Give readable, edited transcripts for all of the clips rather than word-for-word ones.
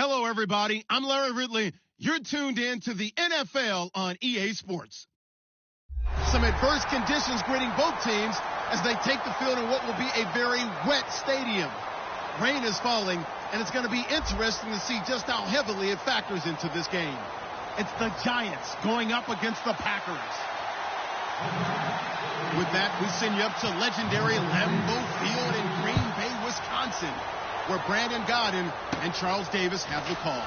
Hello, everybody. I'm Larry Ridley. You're tuned in to the NFL on EA Sports. Some adverse conditions greeting both teams as they take the field in what will be a very wet stadium. Rain is falling, and it's going to be interesting to see just how heavily it factors into this game. It's the Giants going up against the Packers. With that, we send you up to legendary Lambeau Field in Green Bay, Wisconsin, where Brandon Gaudin and Charles Davis have the call.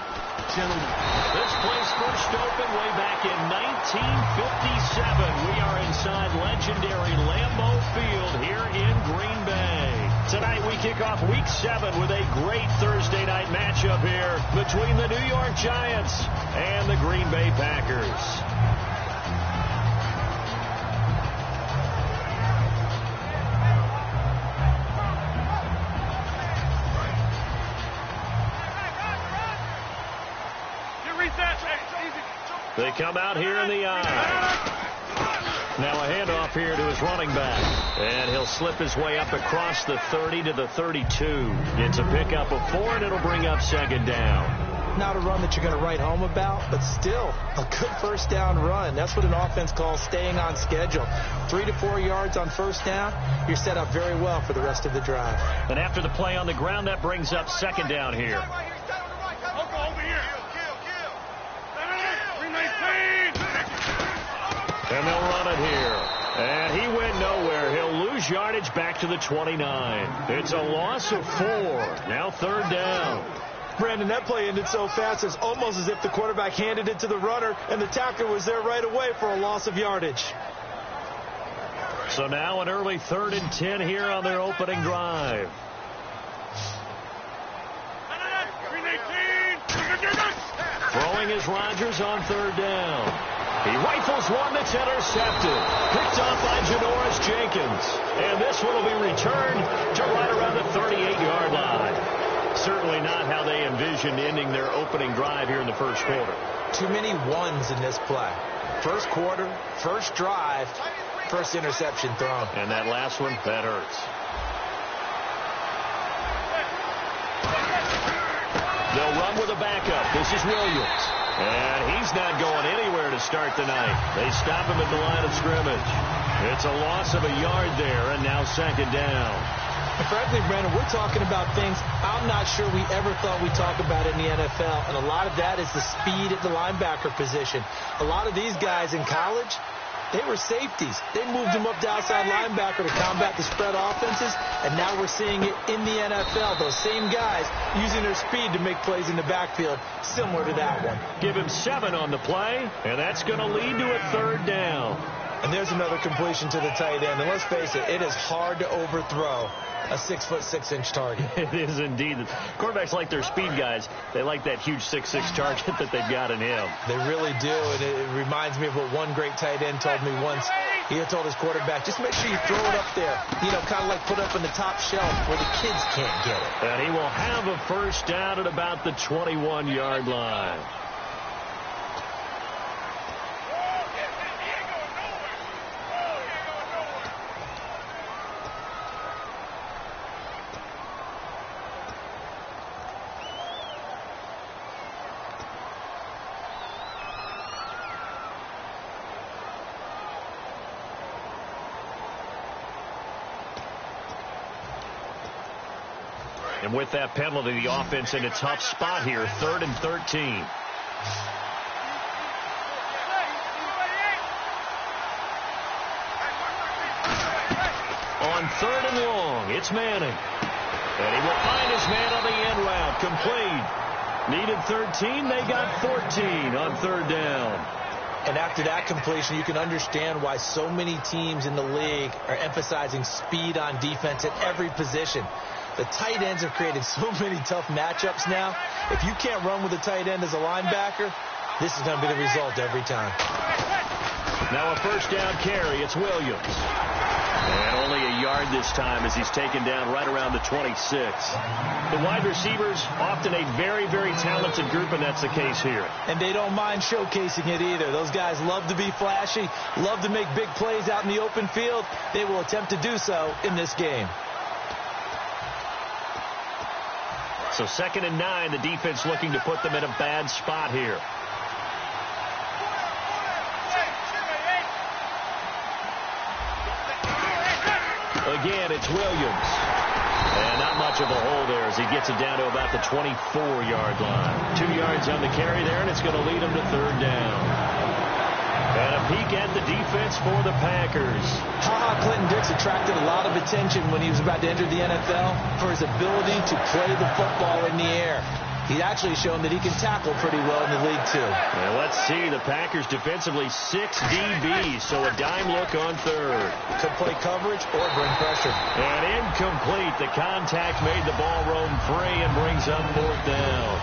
Gentlemen. This place first opened way back in 1957. We are inside legendary Lambeau Field here in Green Bay. Tonight we kick off Week 7 with a great Thursday night matchup here between the New York Giants and the Green Bay Packers. They come out here in the eye. Now a handoff here to his running back. And he'll slip his way up across the 30 to the 32. It's a pickup of 4, and it'll bring up second down. Not a run that you're going to write home about, but still a good first down run. That's what an offense calls staying on schedule. 3 to 4 yards on first down, you're set up very well for the rest of the drive. And after the play on the ground, that brings up second down here. And they'll run it here. And he went nowhere. He'll lose yardage back to the 29. It's a loss of 4. Now third down. Brandon, that play ended so fast, it's almost as if the quarterback handed it to the runner, and the tackler was there right away for a loss of yardage. So now an early 3rd and 10 here on their opening drive. Throwing is Rodgers on third down. He rifles one that's intercepted. Picked off by Janoris Jenkins. And this one will be returned to right around the 38-yard line. Certainly not how they envisioned ending their opening drive here in the first quarter. Too many ones in this play. First quarter, first drive, first interception thrown. And that last one, that hurts. They'll run with a backup. This is Williams. And he's not going anywhere to start the night. They stop him at the line of scrimmage. It's a loss of a yard there, and now second down. And frankly, Brandon, we're talking about things I'm not sure we ever thought we'd talk about in the NFL, and a lot of that is the speed at the linebacker position. A lot of these guys in college, they were safeties. They moved them up to outside linebacker to combat the spread offenses, and now we're seeing it in the NFL. Those same guys using their speed to make plays in the backfield, similar to that one. Give him 7 on the play, and that's going to lead to a third down. And there's another completion to the tight end. And let's face it is hard to overthrow a 6'6" target. It is indeed. Quarterbacks like their speed guys. They like that huge 6'6" target that they've got in him. They really do. And it reminds me of what one great tight end told me once. He had told his quarterback, just make sure you throw it up there. You know, kind of like put up in the top shelf where the kids can't get it. And he will have a first down at about the 21-yard line. And with that penalty, the offense in a tough spot here, 3rd and 13. On 3rd and long, it's Manning. And he will find his man on the end route, complete. Needed 13, they got 14 on 3rd down. And after that completion, you can understand why so many teams in the league are emphasizing speed on defense at every position. The tight ends have created so many tough matchups now. If you can't run with a tight end as a linebacker, this is going to be the result every time. Now a first down carry. It's Williams. And only a yard this time as he's taken down right around the 26. The wide receivers, often a very, very talented group, and that's the case here. And they don't mind showcasing it either. Those guys love to be flashy, love to make big plays out in the open field. They will attempt to do so in this game. So 2nd and 9, the defense looking to put them in a bad spot here. Again, it's Williams. And not much of a hole there as he gets it down to about the 24-yard line. 2 yards on the carry there, and it's going to lead him to 3rd down. And a peek at the defense for the Packers. Clinton Dix attracted a lot of attention when he was about to enter the NFL for his ability to play the football in the air. He's actually shown that he can tackle pretty well in the league, too. And let's see, the Packers defensively 6 DBs, so a dime look on 3rd. Could play coverage or bring pressure. And incomplete. The contact made the ball roam free and brings up 4th down.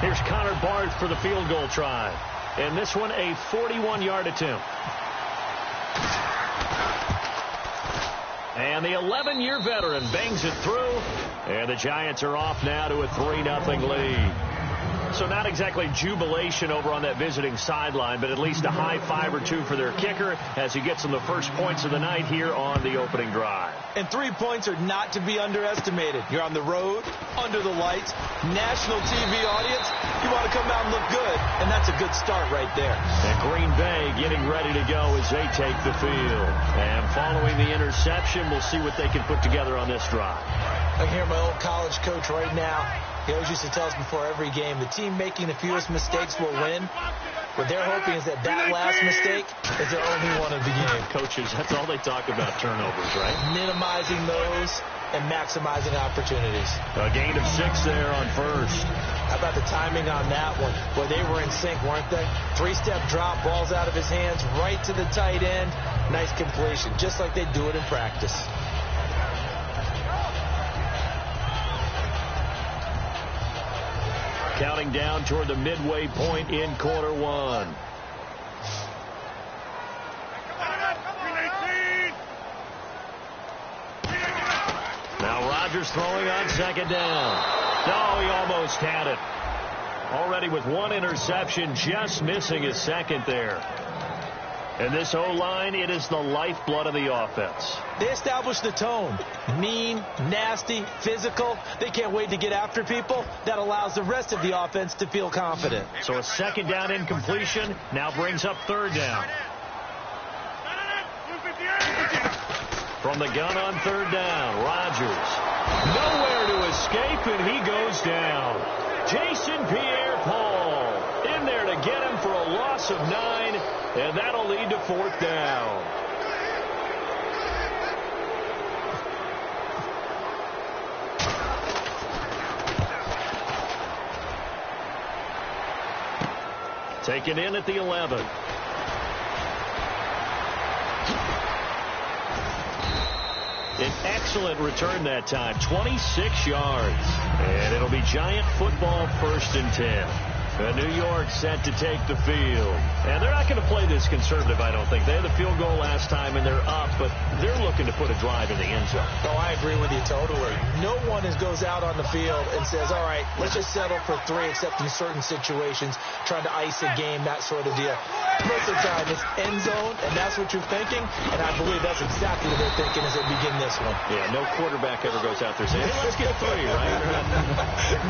Here's Connor Barth for the field goal try. And this one, a 41-yard attempt. And the 11-year veteran bangs it through. And the Giants are off now to a 3-0 lead. So not exactly jubilation over on that visiting sideline, but at least a high 5 or 2 for their kicker as he gets them the first points of the night here on the opening drive. And 3 points are not to be underestimated. You're on the road, under the lights, national TV audience. You want to come out and look good, and that's a good start right there. And Green Bay getting ready to go as they take the field. And following the interception, we'll see what they can put together on this drive. I hear my old college coach right now. He always used to tell us before every game, the team making the fewest mistakes will win. What they're hoping is that last mistake is their only one of the game. Coaches, that's all they talk about, turnovers, right? Minimizing those and maximizing opportunities. A gain of 6 there on 1st. How about the timing on that one? Well, they were in sync, weren't they? 3-step drop, balls out of his hands, right to the tight end. Nice completion, just like they do it in practice. Counting down toward the midway point in quarter 1. Now Rodgers throwing on 2nd down. Oh, he almost had it. Already with 1 interception, just missing his 2nd there. And this O-line, it is the lifeblood of the offense. They established the tone. Mean, nasty, physical. They can't wait to get after people. That allows the rest of the offense to feel confident. So a 2nd down incompletion now brings up 3rd down. From the gun on 3rd down, Rodgers. Nowhere to escape, and he goes down. Jason Pierre-Paul in there to get him for a loss of 9. And that'll lead to 4th down. Taken in at the 11. An excellent return that time, 26 yards. And it'll be Giant football 1st and 10. New York set to take the field. And they're not going to play this conservative, I don't think. They had the field goal last time, and they're up, but they're looking to put a drive in the end zone. Oh, I agree with you totally. No one goes out on the field and says, all right, let's just settle for 3, except in certain situations, trying to ice a game, that sort of deal. Most of the time, it's end zone, and that's what you're thinking, and I believe that's exactly what they're thinking as they begin this one. Yeah, no quarterback ever goes out there saying, hey, let's get 3, right?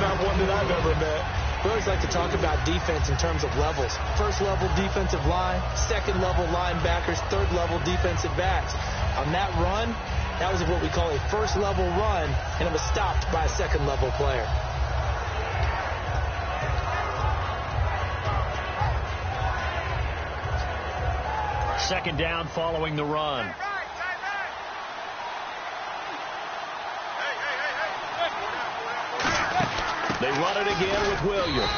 Not one that I've ever met. We always like to talk about defense in terms of levels. 1st level defensive line, 2nd level linebackers, 3rd level defensive backs. On that run, that was what we call a 1st level run, and it was stopped by a 2nd level player. Second down following the run. They run it again with Williams.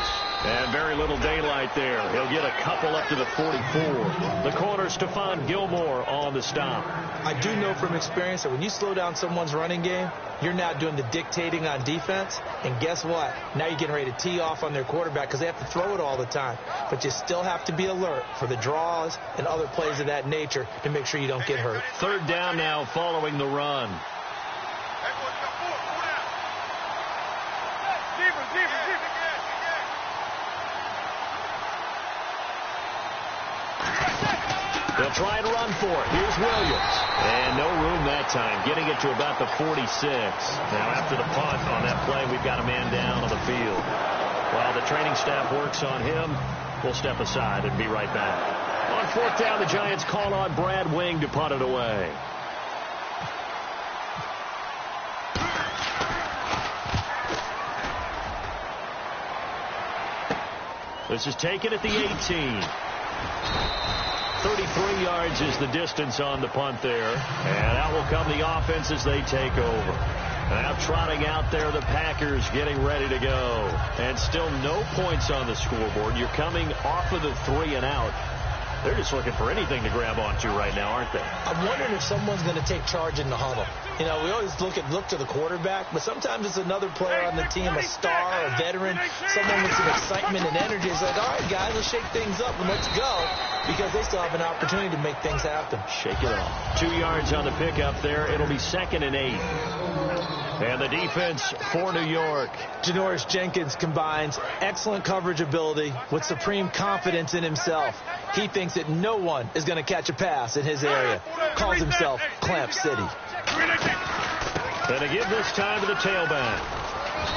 And very little daylight there. He'll get a couple up to the 44. The corner, Stephon Gilmore on the stop. I do know from experience that when you slow down someone's running game, you're now doing the dictating on defense. And guess what? Now you're getting ready to tee off on their quarterback because they have to throw it all the time. But you still have to be alert for the draws and other plays of that nature to make sure you don't get hurt. 3rd down now following the run. They'll They'll try and run for it. Here's Williams. And no room that time, getting it to about the 46. Now, after the punt on that play, we've got a man down on the field. While the training staff works on him, we'll step aside and be right back. On fourth down, the Giants call on Brad Wing to punt it away. This is taken at the 18. 33 yards is the distance on the punt there. And out will come the offense as they take over. Now trotting out there, the Packers getting ready to go. And still no points on the scoreboard. You're coming off of the 3 and out. They're just looking for anything to grab onto right now, aren't they? I'm wondering if someone's going to take charge in the huddle. You know, we always look to the quarterback, but sometimes it's another player on the team, a star, a veteran, someone with some excitement and energy. It's like, all right, guys, let's shake things up and let's go, because they still have an opportunity to make things happen. Shake it off. 2 yards on the pickup there. It'll be 2nd and 8. And the defense for New York. Janoris Jenkins combines excellent coverage ability with supreme confidence in himself. He thinks that no one is going to catch a pass in his area. Calls himself Clamp City. And to give this time to the tailback.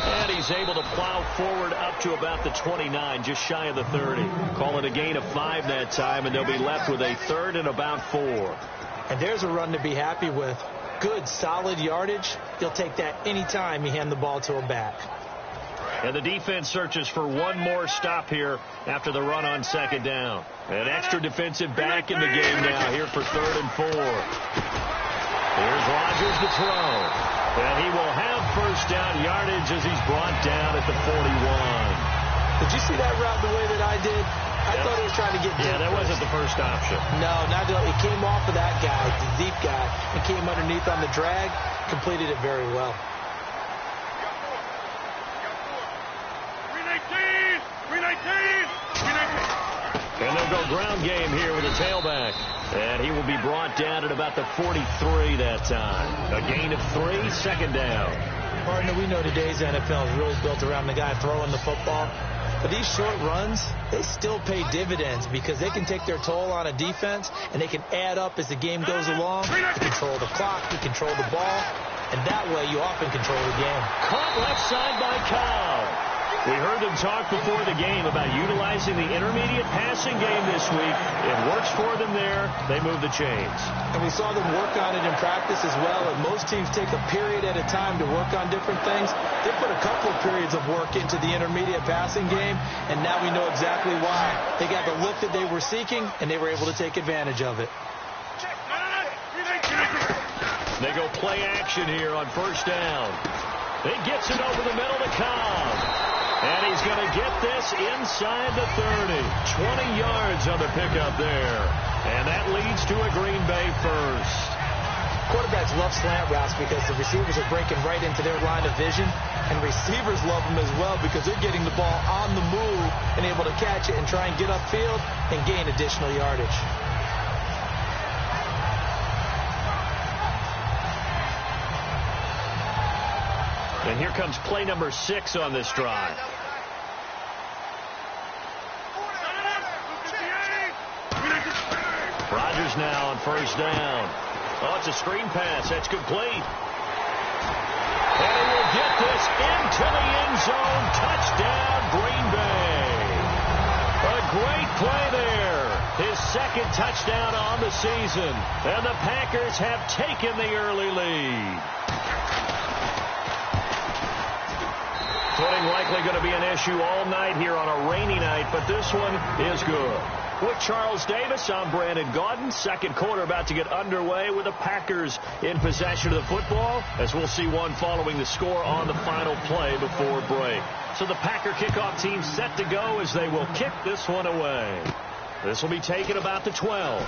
And he's able to plow forward up to about the 29, just shy of the 30. Call it a gain of 5 that time, and they'll be left with a 3rd and about 4. And there's a run to be happy with. Good, solid yardage. You'll take that any time you hand the ball to a back. And the defense searches for one more stop here after the run on 2nd down. An extra defensive back in the game now here for 3rd and 4. Here's Rodgers to throw. And he will have first down yardage as he's brought down at the 41. Did you see that route the way that I did? I thought he was trying to get deep. Yeah, that wasn't the first option. No, not at all. It came off of that guy, the deep guy, and came underneath on the drag. Completed it very well. And they'll go ground game here with a tailback. And he will be brought down at about the 43 that time. A gain of 3, 2nd down. Partner, we know today's NFL is really built around the guy throwing the football. But these short runs, they still pay dividends because they can take their toll on a defense and they can add up as the game goes along. You control the clock, you control the ball, and that way you often control the game. Caught left side by Cow. We heard them talk before the game about utilizing the intermediate passing game this week. It works for them there. They move the chains. And we saw them work on it in practice as well. And most teams take a period at a time to work on different things. They put a couple of periods of work into the intermediate passing game, and now we know exactly why. They got the look that they were seeking, and they were able to take advantage of it. They go play action here on 1st down. He gets it over the middle to Cobb. And he's going to get this inside the 30. 20 yards on the pickup there. And that leads to a Green Bay first. Quarterbacks love slant routes because the receivers are breaking right into their line of vision. And receivers love them as well because they're getting the ball on the move and able to catch it and try and get upfield and gain additional yardage. And here comes play number 6 on this drive. Rodgers now on 1st down. Oh, it's a screen pass. That's complete. And he will get this into the end zone. Touchdown, Green Bay. A great play there. His 2nd touchdown on the season. And the Packers have taken the early lead. Footing likely going to be an issue all night here on a rainy night, but this one is good. With Charles Davis, I'm Brandon Gaudin. 2nd quarter about to get underway with the Packers in possession of the football, as we'll see one following the score on the final play before break. So the Packer kickoff team set to go as they will kick this one away. This will be taken about the 12.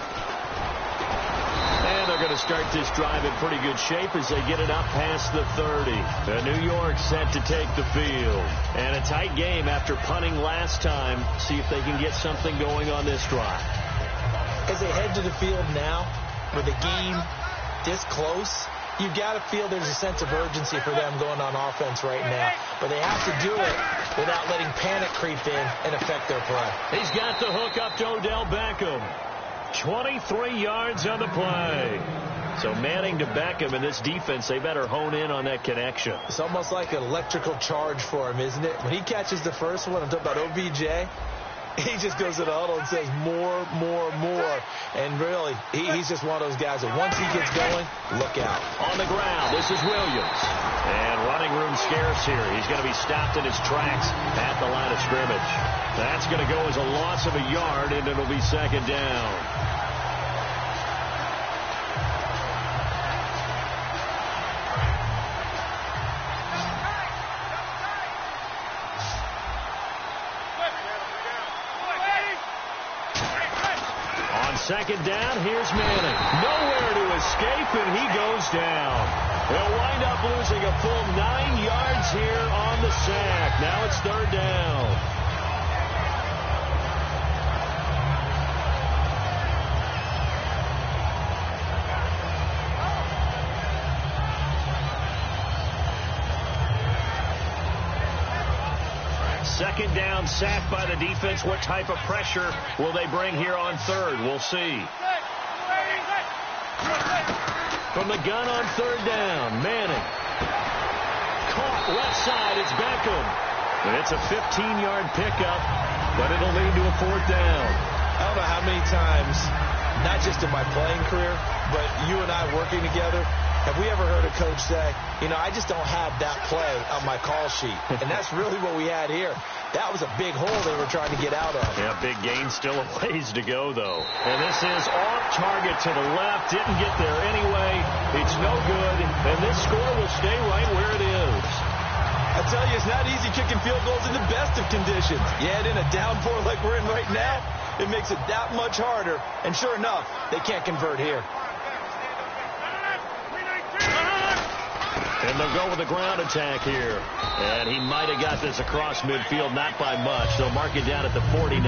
And they're going to start this drive in pretty good shape as they get it up past the 30. And New York set to take the field. And a tight game after punting last time. See if they can get something going on this drive. As they head to the field now, with the game this close, you've got to feel there's a sense of urgency for them going on offense right now. But they have to do it without letting panic creep in and affect their play. He's got the hook up to Odell Beckham. 23 yards on the play. So Manning to Beckham, and this defense, they better hone in on that connection. It's almost like an electrical charge for him, isn't it? When he catches the first one, I'm talking about OBJ, he just goes to the huddle and says more, more, more. And really, he's just one of those guys that once he gets going, look out. On the ground, this is Williams. And running room scarce here. He's going to be stopped in his tracks at the line of scrimmage. That's going to go as a loss of a yard, and it'll be second down. Second down, here's Manning. Nowhere to escape, and he goes down. They'll wind up losing a full 9 yards here on the sack. Now it's third down. Second down, sack by the defense. What type of pressure will they bring here on third? We'll see. From the gun on third down, Manning. Caught left side, it's Beckham. And it's a 15-yard pickup, but it'll lead to a fourth down. I don't know how many times, not just in my playing career, but you and I working together, have we ever heard a coach say, I just don't have that play on my call sheet? And that's really what we had here. That was a big hole they were trying to get out of. Yeah, big gain, still a ways to go, though. And this is off target to the left. Didn't get there anyway. It's no good. And this score will stay right where it is. I tell you, it's not easy kicking field goals in the best of conditions. Yet in a downpour like we're in right now, it makes it that much harder. And sure enough, they can't convert here. And they'll go with a ground attack here. And he might have got this across midfield, not by much. They'll mark it down at the 49.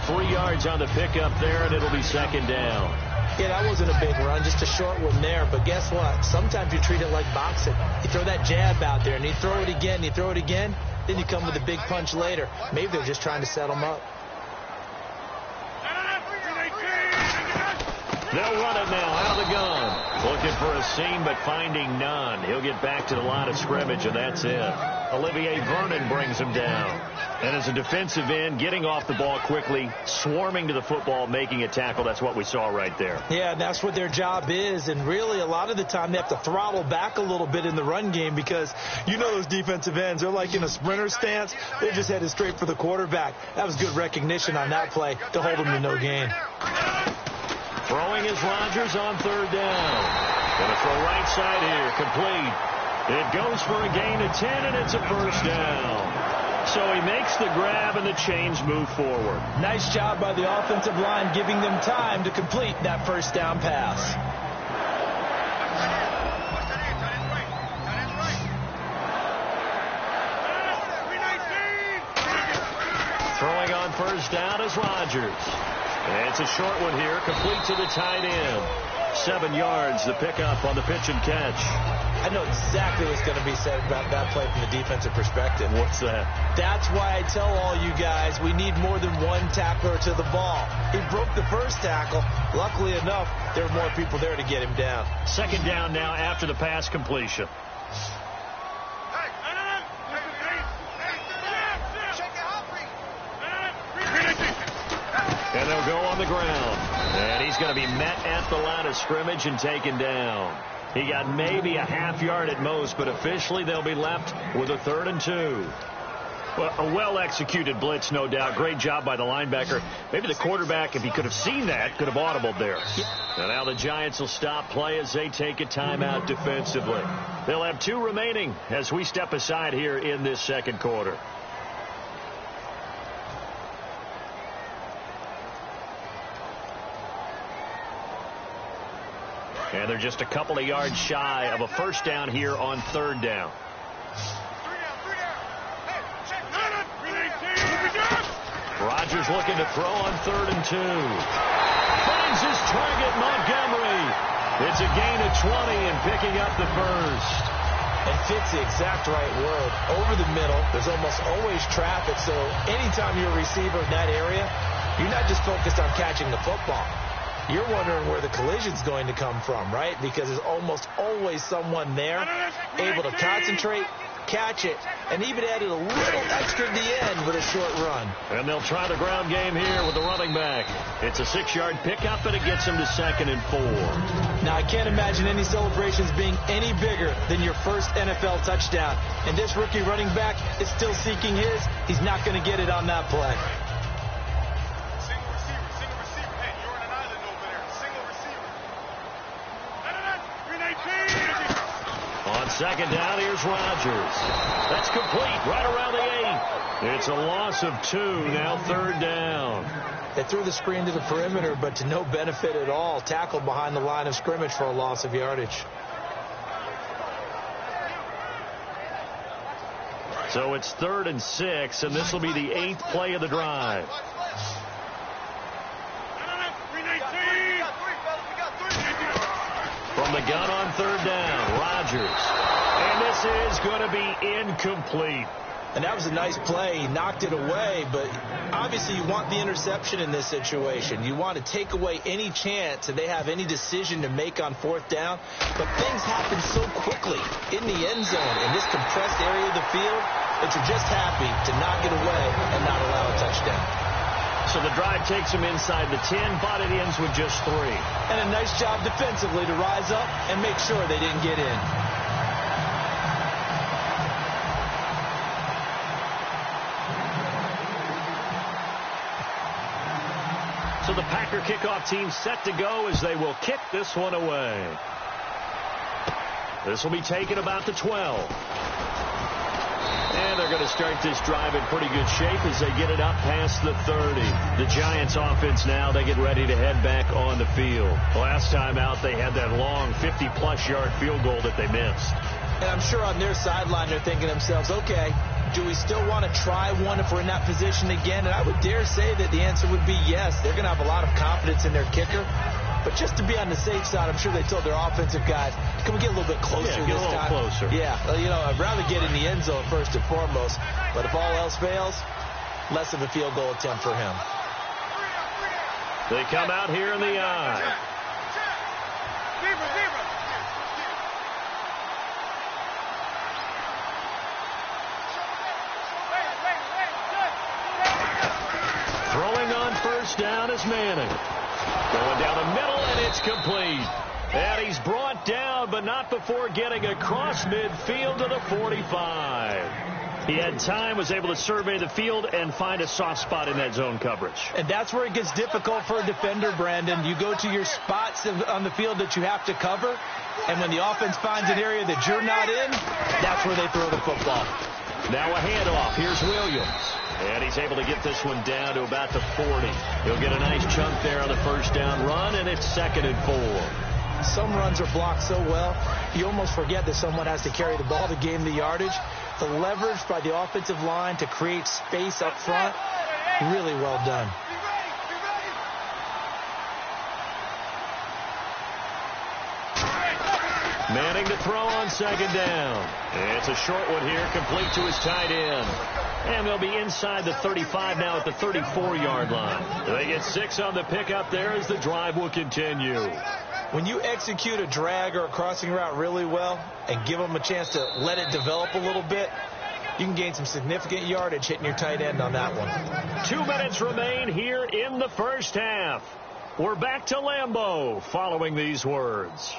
3 yards on the pickup there, and it'll be second down. Yeah, that wasn't a big run, just a short one there. But guess what? Sometimes you treat it like boxing. You throw that jab out there, and you throw it again, you throw it again. Then you come with a big punch later. Maybe they're just trying to set them up. They'll run it now out of the gun. Looking for a seam, but finding none. He'll get back to the line of scrimmage, and that's it. Olivier Vernon brings him down. And as a defensive end, getting off the ball quickly, swarming to the football, making a tackle. That's what we saw right there. Yeah, and that's what their job is. And really, a lot of the time, they have to throttle back a little bit in the run game because those defensive ends, they're like in a sprinter stance. They're just headed straight for the quarterback. That was good recognition on that play to hold them to no gain. Throwing is Rodgers on third down. Going to throw right side here, complete. It goes for a gain of 10, and it's a first down. So he makes the grab, and the chains move forward. Nice job by the offensive line, giving them time to complete that first down pass. Throwing on first down is Rodgers. And it's a short one here, complete to the tight end. 7 yards, the pickup on the pitch and catch. I know exactly what's going to be said about that play from the defensive perspective. What's that? That's why I tell all you guys we need more than one tackler to the ball. He broke the first tackle. Luckily enough, there were more people there to get him down. Second down now after the pass completion. And they'll go on the ground. And he's going to be met at the line of scrimmage and taken down. He got maybe a half yard at most, but officially they'll be left with a 3rd and 2. Well, a well-executed blitz, no doubt. Great job by the linebacker. Maybe the quarterback, if he could have seen that, could have audibled there. And now the Giants will stop play as they take a timeout defensively. They'll have 2 remaining as we step aside here in this second quarter. And they're just a couple of yards shy of a first down here on third down. Rodgers looking to throw on 3rd and 2. Finds his target, Montgomery. It's a gain of 20 and picking up the first. And fits the exact right word. Over the middle, there's almost always traffic, so anytime you're a receiver in that area, you're not just focused on catching the football. You're wondering where the collision's going to come from, right? Because there's almost always someone there able to concentrate, catch it, and even added a little extra at the end with a short run. And they'll try the ground game here with the running back. It's a 6-yard pickup, and it gets him to 2nd and 4. Now, I can't imagine any celebrations being any bigger than your first NFL touchdown. And this rookie running back is still seeking his. He's not going to get it on that play. Single receiver. Hey, you're on an island over there. Single receiver. On 2nd down, here's Rodgers. That's complete right around the 8. It's a loss of 2, now 3rd down. They threw the screen to the perimeter, but to no benefit at all. Tackled behind the line of scrimmage for a loss of yardage. So it's 3rd and 6, and this will be the 8th play of the drive. From the gun on 3rd down, Rodgers. And this is going to be incomplete. And that was a nice play. He knocked it away, but obviously you want the interception in this situation. You want to take away any chance that they have any decision to make on 4th down. But things happen so quickly in the end zone in this compressed area of the field that you're just happy to knock it away and not allow a touchdown. So the drive takes him inside the 10, but it ends with just 3. And a nice job defensively to rise up and make sure they didn't get in. So the Packer kickoff team set to go as they will kick this one away. This will be taken about the 12. And they're going to start this drive in pretty good shape as they get it up past the 30. The Giants offense now, they get ready to head back on the field. Last time out, they had that long 50-plus yard field goal that they missed. And I'm sure on their sideline they're thinking to themselves, okay, do we still want to try one if we're in that position again? And I would dare say that the answer would be yes. They're going to have a lot of confidence in their kicker. But just to be on the safe side, I'm sure they told their offensive guys, can we get a little bit closer this time? Yeah, get a little closer. Yeah, you know, I'd rather get in the end zone first and foremost. But if all else fails, less of a field goal attempt for him. They come out here in the eye. Throwing on 1st down is Manning. Going down the middle, and it's complete. And he's brought down, but not before getting across midfield to the 45. He had time, was able to survey the field and find a soft spot in that zone coverage. And that's where it gets difficult for a defender, Brandon. You go to your spots on the field that you have to cover, and when the offense finds an area that you're not in, that's where they throw the football. Now a handoff. Here's Williams. And he's able to get this one down to about the 40. He'll get a nice chunk there on the 1st down run, and it's 2nd and 4. Some runs are blocked so well, you almost forget that someone has to carry the ball to gain the yardage. The leverage by the offensive line to create space up front, really well done. Manning to throw on 2nd down. It's a short one here, complete to his tight end. And they'll be inside the 35 now at the 34-yard line. They get 6 on the pickup there as the drive will continue. When you execute a drag or a crossing route really well and give them a chance to let it develop a little bit, you can gain some significant yardage hitting your tight end on that one. 2 minutes remain here in the 1st half. We're back to Lambeau following these words.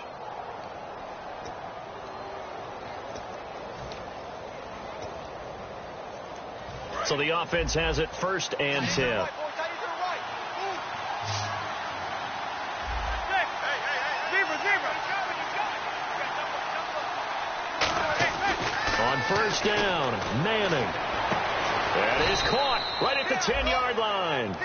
So the offense has it 1st and 10. On 1st down, Manning. That is caught right at the 10-yard line.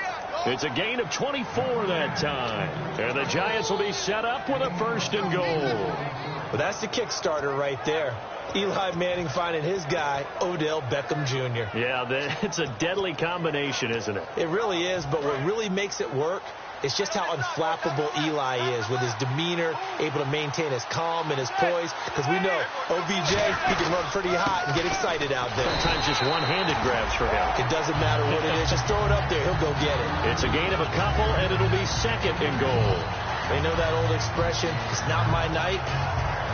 It's a gain of 24 that time. And the Giants will be set up with a 1st and goal. Well, that's the kickstarter right there. Eli Manning finding his guy, Odell Beckham Jr. Yeah, it's a deadly combination, isn't it? It really is, but what really makes it work It's just how unflappable Eli is with his demeanor, able to maintain his calm and his poise. Because we know OBJ, he can run pretty hot and get excited out there. Sometimes just one-handed grabs for him. It doesn't matter what it is. Just throw it up there. He'll go get it. It's a gain of a couple, and it'll be second and goal. They know that old expression, it's not my night.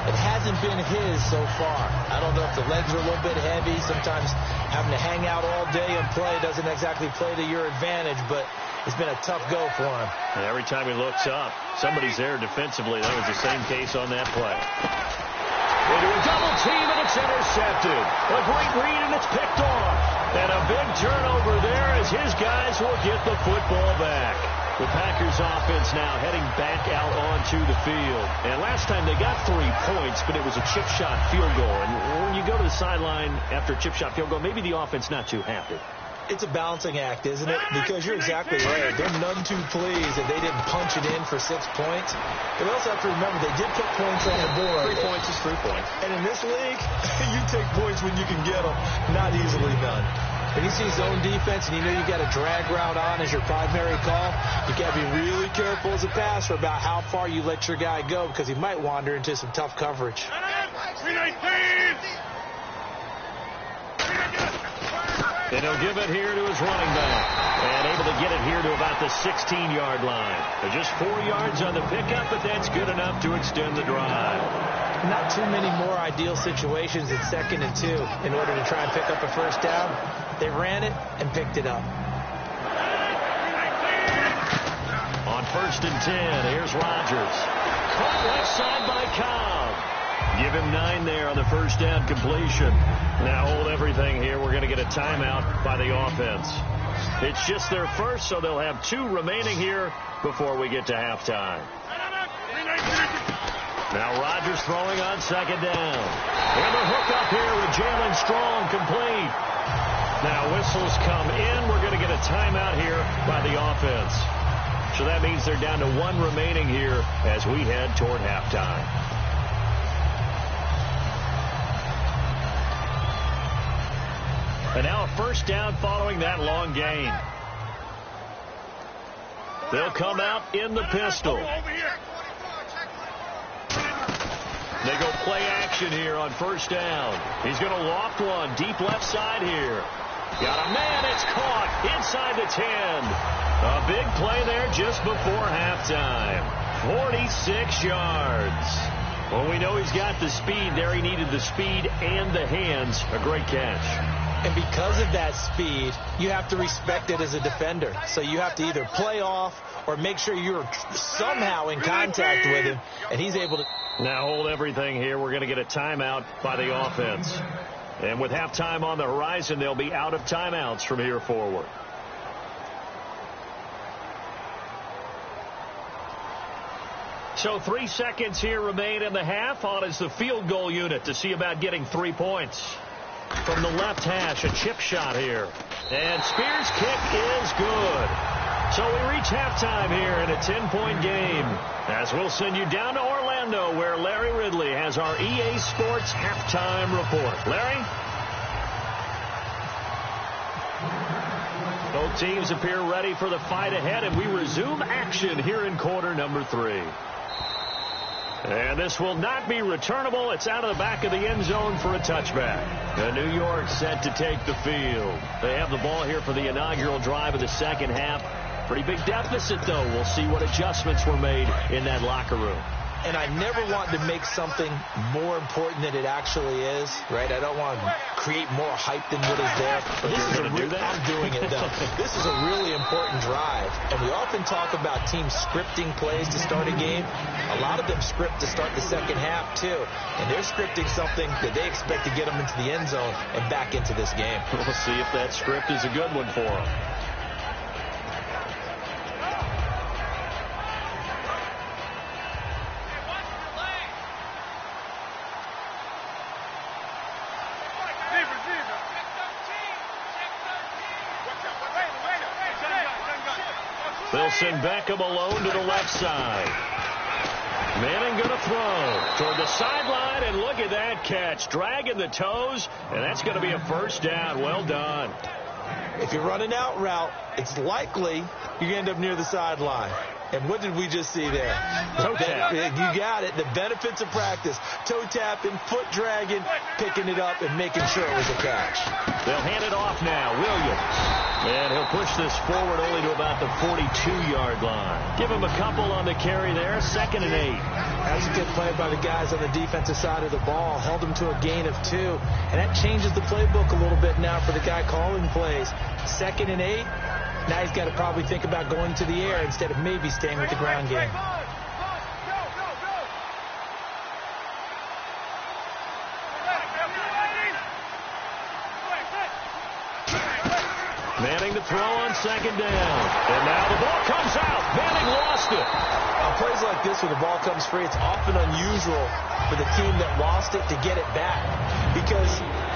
It hasn't been his so far. I don't know if the legs are a little bit heavy. Sometimes having to hang out all day and play doesn't exactly play to your advantage, but it's been a tough go for him. And every time he looks up, somebody's there defensively. That was the same case on that play. Into a double team, and it's intercepted. A great read, and it's picked off. And a big turnover there as his guys will get the football back. The Packers offense now heading back out onto the field. And last time they got 3 points, but it was a chip shot field goal. And when you go to the sideline after a chip shot field goal, maybe the offense not too happy. It's a balancing act, isn't it? Because you're exactly right. They're none too pleased that they didn't punch it in for 6 points. But we also have to remember they did put points on the board. 3 points is 3 points. And in this league, you take points when you can get them. Not easily done. When you see zone defense and you know you got a drag route on as your primary call, you got to be really careful as a passer about how far you let your guy go because he might wander into some tough coverage. And he'll give it here to his running back. And able to get it here to about the 16-yard line. They're just 4 yards on the pickup, but that's good enough to extend the drive. Not too many more ideal situations at 2nd and 2 in order to try and pick up a first down. They ran it and picked it up. On 1st and 10, here's Rodgers. Caught left side by Cobb. Give him 9 there on the first down completion. Now hold everything here. We're going to get a timeout by the offense. It's just their first, so they'll have 2 remaining here before we get to halftime. Now Rodgers throwing on 2nd down. And the hook up here with Jalen Strong complete. Now whistles come in. We're going to get a timeout here by the offense. So that means they're down to 1 remaining here as we head toward halftime. And now a first down following that long gain. They'll come out in the pistol. They go play action here on first down. He's going to loft one deep left side here. Got a man. It's caught inside the 10. A big play there just before halftime. 46 yards. Well, we know he's got the speed there. He needed the speed and the hands. A great catch. And because of that speed, you have to respect it as a defender. So you have to either play off or make sure you're somehow in contact with him, and he's able to. Now hold everything here. We're going to get a timeout by the offense. And with halftime on the horizon, they'll be out of timeouts from here forward. So 3 seconds here remain in the half. On is the field goal unit to see about getting 3 points. From the left hash, a chip shot here. And Spears' kick is good. So we reach halftime here in a 10-point game. As we'll send you down to Orlando, where Larry Ridley has our EA Sports halftime report. Larry? Both teams appear ready for the fight ahead, and we resume action here in quarter number 3. And this will not be returnable. It's out of the back of the end zone for a touchback. New York set to take the field. They have the ball here for the inaugural drive of the second half. Pretty big deficit, though. We'll see what adjustments were made in that locker room. And I never want to make something more important than it actually is, right? I don't want to create more hype than what is there. But this is I'm doing it, though. This is a really important drive. And we often talk about teams scripting plays to start a game. A lot of them script to start the second half, too. And they're scripting something that they expect to get them into the end zone and back into this game. We'll see if that script is a good one for them. They'll send Beckham alone to the left side. Manning going to throw toward the sideline, and look at that catch. Dragging the toes, and that's going to be a first down. Well done. If you're running out route, it's likely you're going to end up near the sideline. And what did we just see there? Toe tap. You got it. The benefits of practice. Toe tapping, foot dragging, picking it up, and making sure it was a catch. They'll hand it off now. Williams. And he'll push this forward only to about the 42-yard line. Give him a couple on the carry there. 2nd and 8. That's a good play by the guys on the defensive side of the ball. Held them to a gain of 2. And that changes the playbook a little bit now for the guy calling plays. 2nd and 8. Now he's got to probably think about going to the air instead of maybe staying with the ground game. Manning to throw on 2nd down. And now the ball comes out. Manning lost it. On plays like this where the ball comes free, it's often unusual for the team that lost it to get it back. Because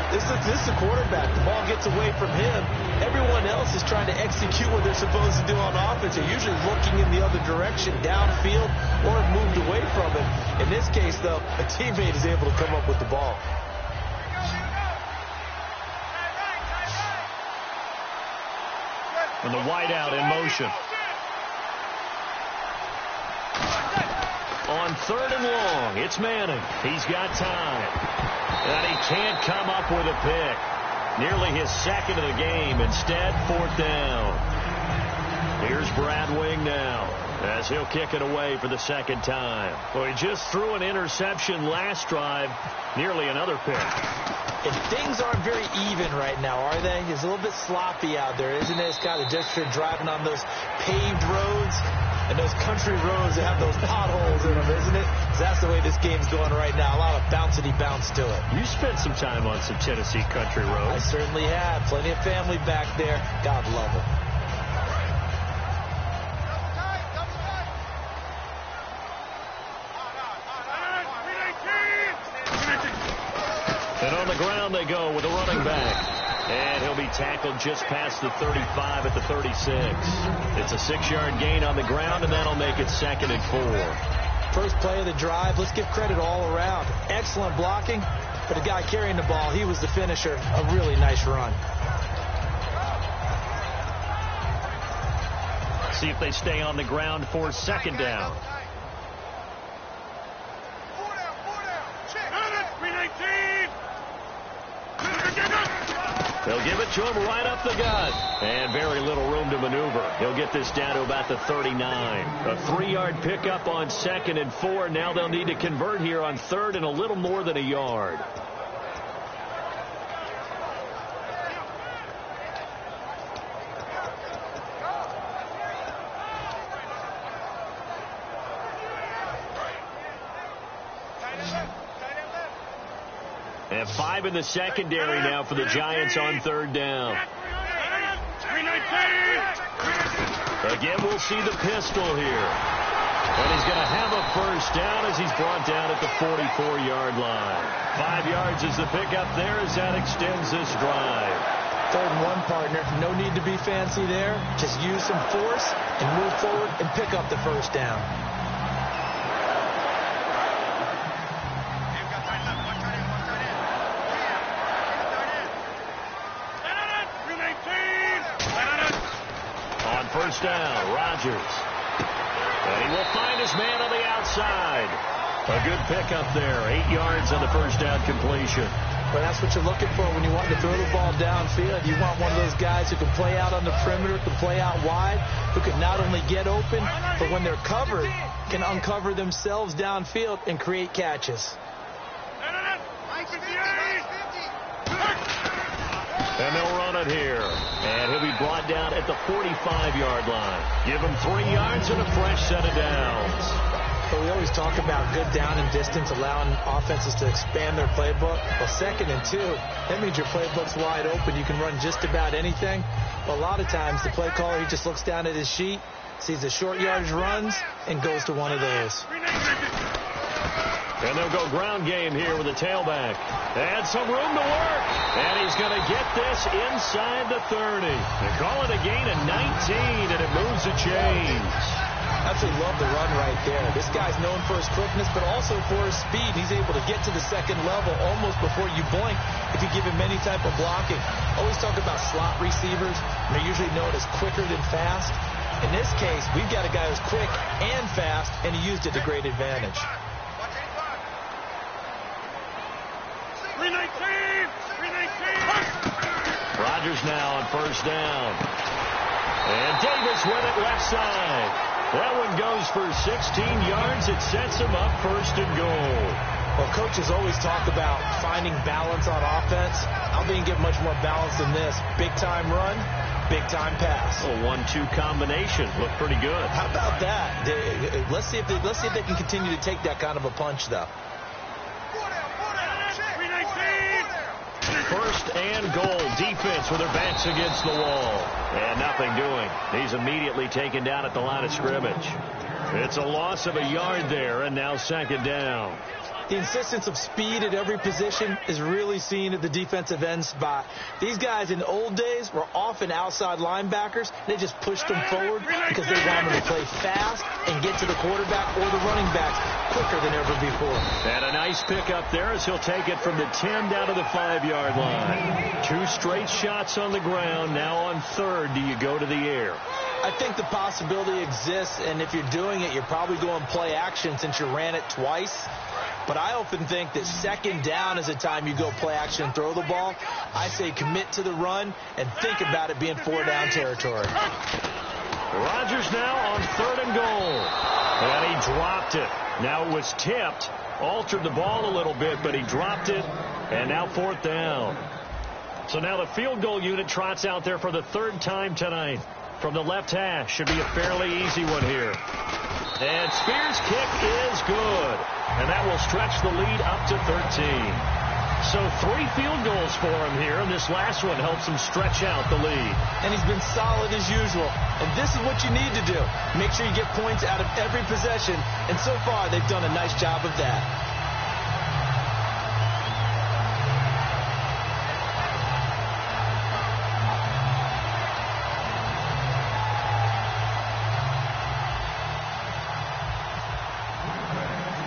this is the quarterback. The ball gets away from him. Everyone else is trying to execute what they're supposed to do on offense. They're usually looking in the other direction, downfield, or moved away from him. In this case, though, a teammate is able to come up with the ball. And the wideout in motion. On 3rd and long, it's Manning. He's got time. And he can't come up with a pick. Nearly his 2nd of the game. Instead, 4th down. Here's Brad Wing now as he'll kick it away for the 2nd time. Well, he just threw an interception last drive. Nearly another pick. And things aren't very even right now, are they? It's a little bit sloppy out there, isn't it? It's kind of just for driving on those paved roads and those country roads that have those potholes in them, isn't it? That's the way this game's going right now. A lot of bouncy bounce to it. You spent some time on some Tennessee country roads. I certainly have. Plenty of family back there. God love them. And on the ground they go with a running back. And he'll be tackled just past the 35 at the 36. It's a 6-yard gain on the ground, and that'll make it 2nd and 4. First play of the drive. Let's give credit all around. Excellent blocking. But the guy carrying the ball, he was the finisher. A really nice run. See if they stay on the ground for 2nd down. They'll give it to him right up the gut. And very little room to maneuver. He'll get this down to about the 39. A 3-yard pickup on 2nd and 4. Now they'll need to convert here on 3rd and a little more than a yard. And 5 in the secondary now for the Giants on 3rd down. Again, we'll see the pistol here. And he's going to have a 1st down as he's brought down at the 44-yard line. 5 yards is the pickup there as that extends this drive. 3rd and 1, partner. No need to be fancy there. Just use some force and move forward and pick up the 1st down. First down, Rodgers. And he will find his man on the outside. A good pickup there. 8 yards on the 1st down completion. Well, that's what you're looking for when you want to throw the ball downfield. You want one of those guys who can play out on the perimeter, can play out wide, who can not only get open, but when they're covered, can uncover themselves downfield and create catches. And they'll run it here. And he'll be brought down at the 45-yard line. Give him 3 yards and a fresh set of downs. But we always talk about good down and distance, allowing offenses to expand their playbook. Well, 2nd and 2, that means your playbook's wide open. You can run just about anything. But a lot of times, the play caller, he just looks down at his sheet, sees the short yardage runs, and goes to one of those. And they'll go ground game here with a tailback. And some room to work. And he's going to get this inside the 30. They call it a gain of 19, and it moves the chains. Absolutely love the run right there. This guy's known for his quickness, but also for his speed. He's able to get to the 2nd level almost before you blink if you give him any type of blocking. Always talk about slot receivers. They're usually known as quicker than fast. In this case, we've got a guy who's quick and fast, and he used it to great advantage. 319! Rodgers now on first down. And Davis with it left side. That one goes for 16 yards. It sets him up first and goal. Well, coaches always talk about finding balance on offense. I don't think you get much more balance than this. Big-time run, big-time pass. A 1-2 combination. Looked pretty good. How about that? Let's see if they can continue to take that kind of a punch, though. First and goal. Defense with their backs against the wall. And nothing doing. He's immediately taken down at the line of scrimmage. It's a loss of a yard there, and now second down. The insistence of speed at every position is really seen at the defensive end spot. These guys in the old days were often outside linebackers. They just pushed them forward because they wanted to play fast and get to the quarterback or the running backs quicker than ever before. And a nice pickup there as he'll take it from the 10 down to the 5-yard line. 2 straight shots on the ground. Now on third, do you go to the air? I think the possibility exists, and if you're doing it, you're probably going play action since you ran it twice. But I often think that second down is the time you go play action and throw the ball. I say commit to the run and think about it being 4-down territory. Rodgers now on third and goal. And he dropped it. Now it was tipped, altered the ball a little bit, but he dropped it, and now 4th down. So now the field goal unit trots out there for the 3rd time tonight. From the left hash, should be a fairly easy one here. And Spears' kick is good. And that will stretch the lead up to 13. So 3 field goals for him here, and this last one helps him stretch out the lead. And he's been solid as usual. And this is what you need to do. Make sure you get points out of every possession. And so far, they've done a nice job of that.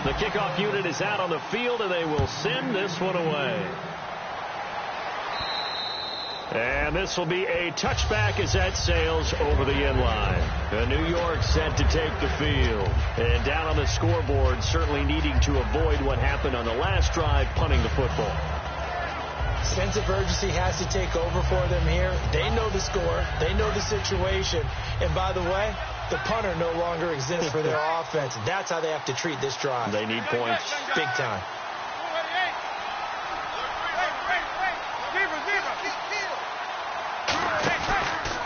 The kickoff unit is out on the field, and they will send this one away. And this will be a touchback as that sails over the end line. New York set to take the field. And down on the scoreboard, certainly needing to avoid what happened on the last drive, punting the football. Sense of urgency has to take over for them here. They know the score. They know the situation. And by the way, the punter no longer exists for their offense. That's how they have to treat this drive. They need points. Big time.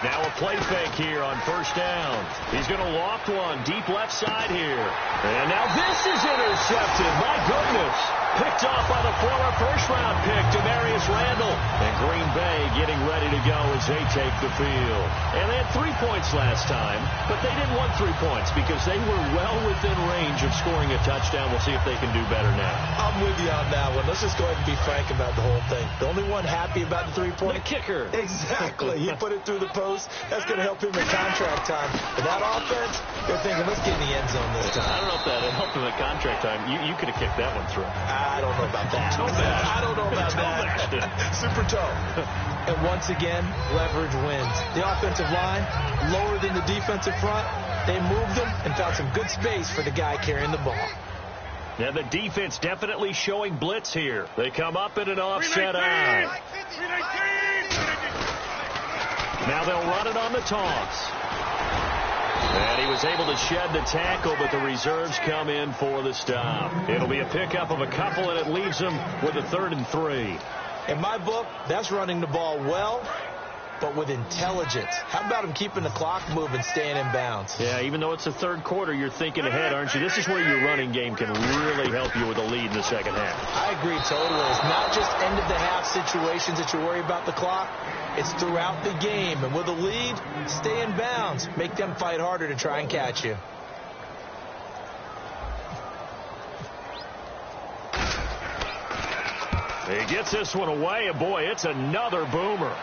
Now a play fake here on first down. He's going to loft one deep left side here. And now this is intercepted. My goodness. Picked off by the former first-round pick, Demarius Randall. And Green Bay getting ready to go as they take the field. And they had 3 points last time, but they didn't want 3 points because they were well within range of scoring a touchdown. We'll see if they can do better now. I'm with you on that one. Let's just go ahead and be frank about the whole thing. The only one happy about the 3-point? The kicker. Exactly. He put it through the post. That's going to help him in contract time. But that offense, they're thinking, let's get in the end zone this time. I don't know if that helped him in contract time. You could have kicked that one through. I don't know about that. I don't know about that. Super toe. And once again, leverage wins. The offensive line, lower than the defensive front. They moved them and found some good space for the guy carrying the ball. Now the defense definitely showing blitz here. They come up in an offset eye. Now they'll run it on the toss. And he was able to shed the tackle, but the reserves come in for the stop. It'll be a pickup of a couple, and it leaves them with a 3rd and 3. In my book, that's running the ball well, but with intelligence. How about him keeping the clock moving, staying in bounds? Yeah, even though it's the 3rd quarter, you're thinking ahead, aren't you? This is where your running game can really help you with a lead in the second half. I agree totally. It's not just end-of-the-half situations that you worry about the clock. It's throughout the game. And with a lead, stay in bounds. Make them fight harder to try and catch you. He gets this one away, and boy, it's another boomer.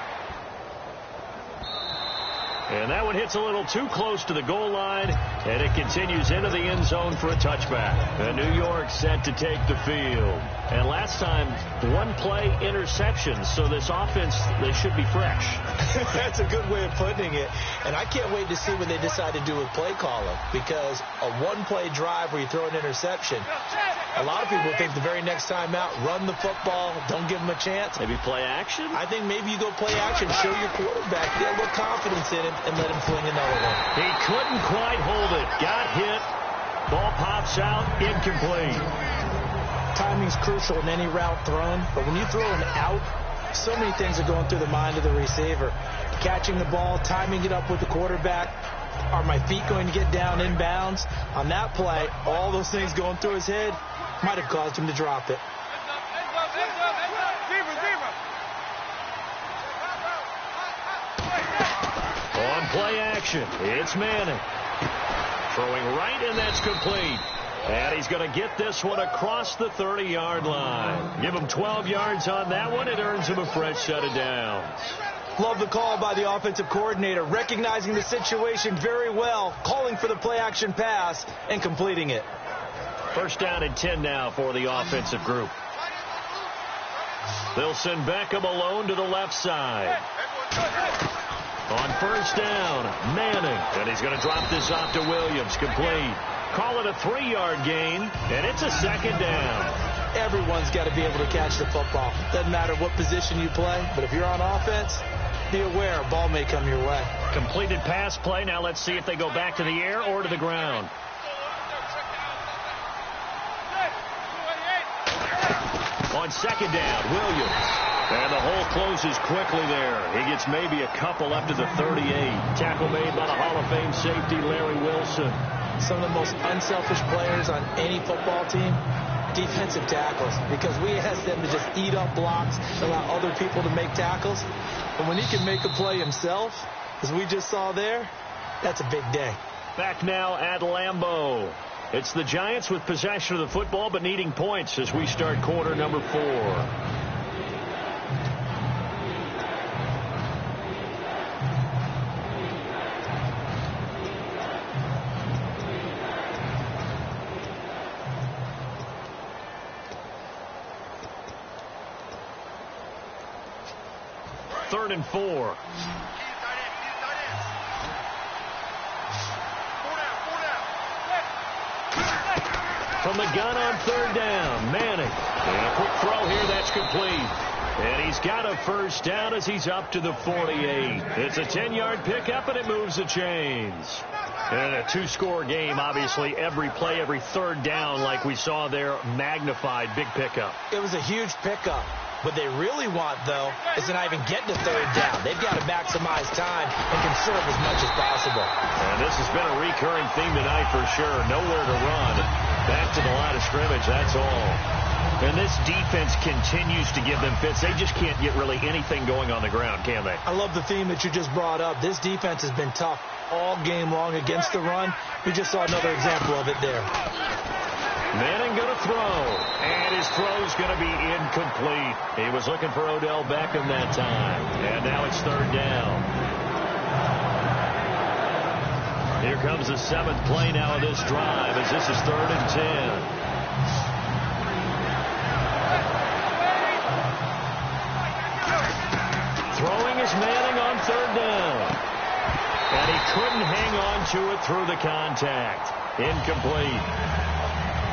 And that one hits a little too close to the goal line, and it continues into the end zone for a touchback. And New York set to take the field. And last time, one-play interceptions. So this offense, they should be fresh. That's a good way of putting it. And I can't wait to see what they decide to do with play calling, because a one-play drive where you throw an interception, a lot of people think the very next time out, run the football, don't give them a chance. Maybe play action? I think maybe you go play action, show your quarterback, get a little confidence in him, and let him fling another one. He couldn't quite hold it. Got hit. Ball pops out. Incomplete. Timing's crucial in any route thrown, but when you throw an out, so many things are going through the mind of the receiver. Catching the ball, timing it up with the quarterback. Are my feet going to get down in bounds? On that play, all those things going through his head might have caused him to drop it. On play action, it's Manning. Throwing right, and that's complete. And he's going to get this one across the 30-yard line. Give him 12 yards on that one. It earns him a fresh set of downs. Love the call by the offensive coordinator, recognizing the situation very well, calling for the play-action pass, and completing it. First down and 10 now for the offensive group. They'll send Beckham alone to the left side. On first down, Manning. And he's going to drop this off to Williams. Complete. Call it a 3-yard gain, and it's a second down. Everyone's got to be able to catch the football. Doesn't matter what position you play, but if you're on offense, be aware a ball may come your way. Completed pass play. Now let's see if they go back to the air or to the ground. On second down, Williams. And the hole closes quickly there. He gets maybe a couple up to the 38. Tackle made by the Hall of Fame safety, Larry Wilson. Some of the most unselfish players on any football team, defensive tackles, because we ask them to just eat up blocks, allow other people to make tackles. But when he can make a play himself, as we just saw there, that's a big day. Back now at Lambeau. It's the Giants with possession of the football, but needing points as we start quarter number 4. Third and 4. From the gun on third down, Manning. And a quick throw here, that's complete. And he's got a first down as he's up to the 48. It's a 10-yard pickup, and it moves the chains. And a two-score game, obviously, every play, every third down, like we saw there, magnified, big pickup. It was a huge pickup. What they really want, though, is to not even get to third down. They've got to maximize time and conserve as much as possible. And this has been a recurring theme tonight for sure. Nowhere to run. Back to the line of scrimmage, that's all. And this defense continues to give them fits. They just can't get really anything going on the ground, can they? I love the theme that you just brought up. This defense has been tough all game long against the run. We just saw another example of it there. Manning going to throw, and his throw's going to be incomplete. He was looking for Odell Beckham that time, and now it's third down. Here comes the 7th play now of this drive, as this is 3rd and 10. Throwing is Manning on third down, and he couldn't hang on to it through the contact. Incomplete.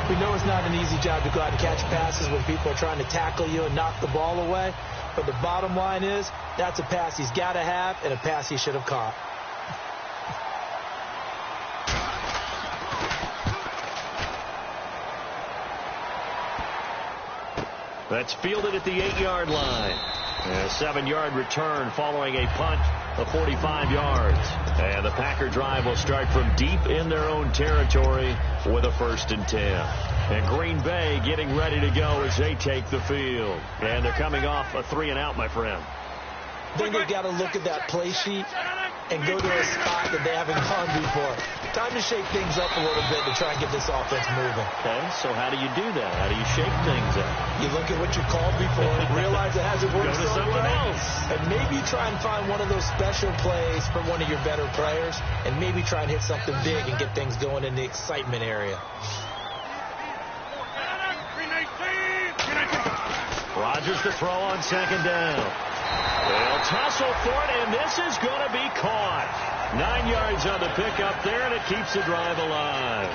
We know it's not an easy job to go out and catch passes when people are trying to tackle you and knock the ball away. But the bottom line is, that's a pass he's got to have and a pass he should have caught. That's fielded at the 8-yard line. And a 7-yard return following a punt of 45 yards. And the Packer drive will start from deep in their own territory with a 1st and 10. And Green Bay getting ready to go as they take the field. And they're coming off a 3-and-out, my friend. Then they've got to look at that play sheet and go to a spot that they haven't gone before. Time to shake things up a little bit to try and get this offense moving. Okay, so how do you do that? How do you shake things up? You look at what you called before, realize it hasn't worked Go to something else. and maybe try and find one of those special plays from one of your better players, and maybe try and hit something big and get things going in the excitement area. Rodgers to throw on second down. They'll tussle for it, and this is going to be caught. 9 yards on the pickup there, and it keeps the drive alive.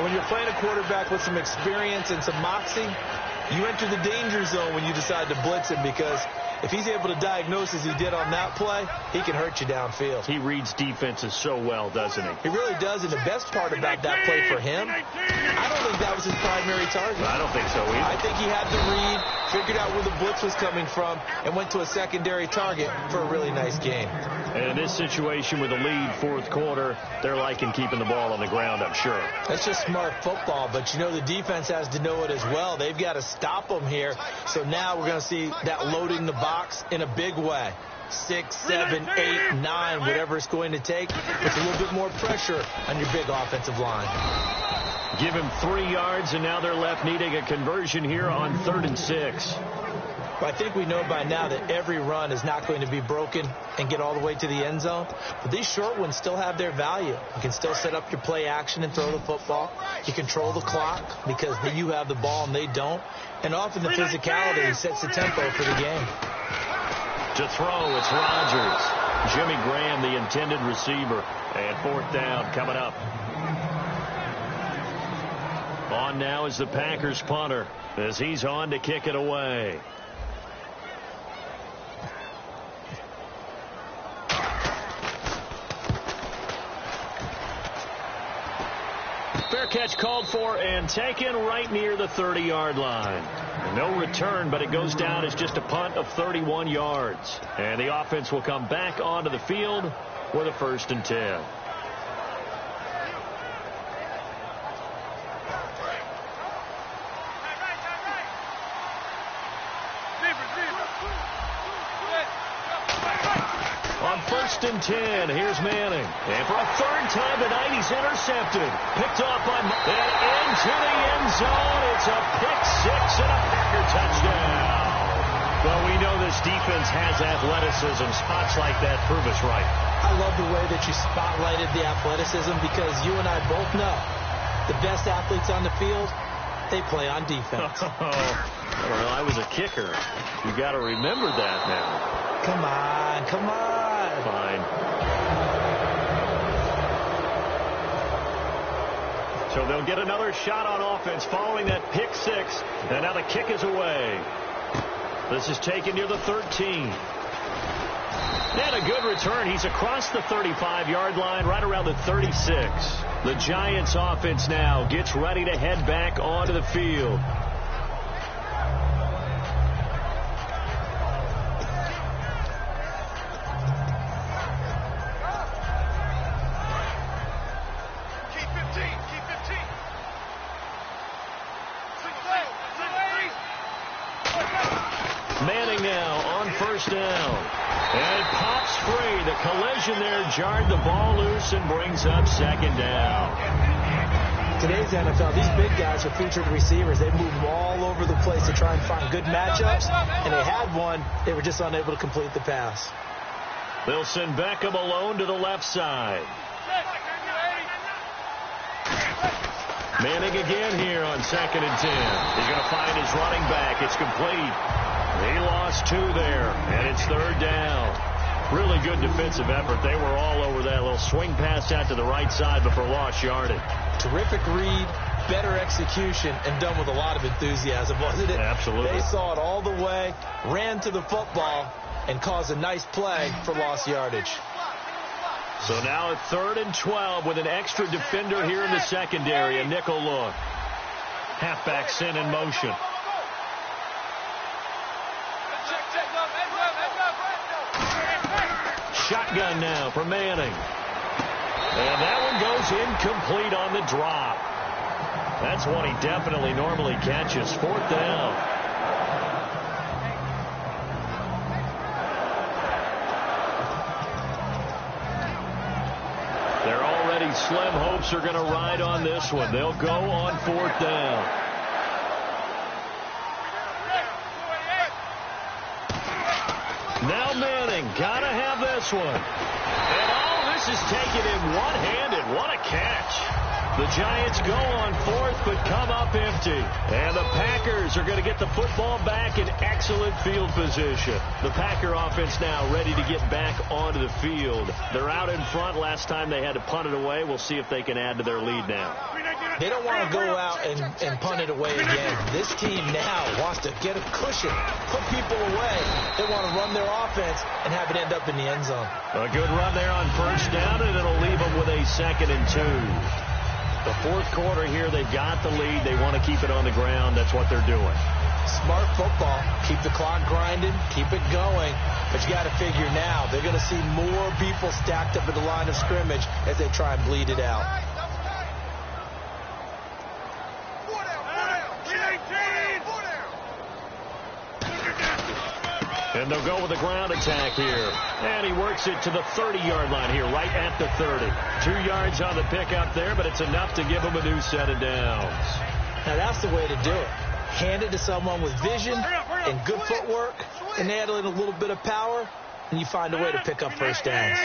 When you're playing a quarterback with some experience and some moxie, you enter the danger zone when you decide to blitz him, because if he's able to diagnose as he did on that play, he can hurt you downfield. He reads defenses so well, doesn't he? He really does, and the best part about that play for him, I don't think that was his primary target. I don't think so either. I think he had the read, figured out where the blitz was coming from, and went to a secondary target for a really nice game. And in this situation with a lead, fourth quarter, they're liking keeping the ball on the ground, I'm sure. That's just smart football, but you know the defense has to know it as well. They've got to stop them here. So now we're going to see that loading the box in a big way. 6, 7, 8, 9, whatever it's going to take. Puts a little bit more pressure on your big offensive line. Give him 3 yards, and now they're left needing a conversion here on 3rd and 6. Well, I think we know by now that every run is not going to be broken and get all the way to the end zone. But these short ones still have their value. You can still set up your play action and throw the football. You control the clock because you have the ball and they don't. And often the physicality sets the tempo for the game. To throw, it's Rodgers. Jimmy Graham, the intended receiver. And 4th down coming up. On now is the Packers punter as he's on to kick it away. Fair catch called for and taken right near the 30-yard line. No return, but it goes down as just a punt of 31 yards. And the offense will come back onto the field with a 1st and 10. On 1st and 10, here's Manning. And for a 3rd time tonight, he's intercepted. Picked off by and into the end zone. It's a pick 6 and a Packer touchdown. Well, we know this defense has athleticism. Spots like that prove us right. I love the way that you spotlighted the athleticism, because you and I both know the best athletes on the field, they play on defense. I don't know. I was a kicker. You got to remember that now. Come on, come on. Fine. So they'll get another shot on offense following that pick 6. And now the kick is away. This is taken near the 13. And a good return. He's across the 35-yard line, right around the 36. The Giants offense now gets ready to head back onto the field. Manning now on 1st down. And it pops free. The collision there jarred the ball loose and brings up 2nd down. Today's NFL, these big guys are featured receivers. They move all over the place to try and find good matchups. And they had one. They were just unable to complete the pass. They'll send Beckham alone to the left side. Manning again here on 2nd and 10. He's going to find his running back. It's complete. He lost 2 there, and it's 3rd down. Really good defensive effort. They were all over that little swing pass out to the right side, but for lost yardage. Terrific read, better execution, and done with a lot of enthusiasm, wasn't it? Absolutely. They saw it all the way, ran to the football, and caused a nice play for lost yardage. So now at 3rd and 12 with an extra defender here in the secondary, a nickel look. Halfback sent in motion. Shotgun now for Manning. And that one goes incomplete on the drop. That's one he definitely normally catches. 4th down. Their already slim hopes are going to ride on this one. They'll go on 4th down. Now Manning, gotta have this one. And this is taken in one-handed. What a catch. The Giants go on fourth, but come up empty. And the Packers are going to get the football back in excellent field position. The Packer offense now ready to get back onto the field. They're out in front. Last time they had to punt it away. We'll see if they can add to their lead now. They don't want to go out and punt it away again. This team now wants to get a cushion, put people away. They want to run their offense and have it end up in the end zone. A good run there on first down, and it'll leave them with a 2nd and 2. The fourth quarter here, they've got the lead. They want to keep it on the ground. That's what they're doing. Smart football. Keep the clock grinding. Keep it going. But you got to figure now they're going to see more people stacked up at the line of scrimmage as they try and bleed it out. And they'll go with a ground attack here. And he works it to the 30-yard line here, right at the 30. 2 yards on the pickup there, but it's enough to give him a new set of downs. Now, that's the way to do it. Hand it to someone with vision and good footwork, and add a little bit of power, and you find a way to pick up first downs.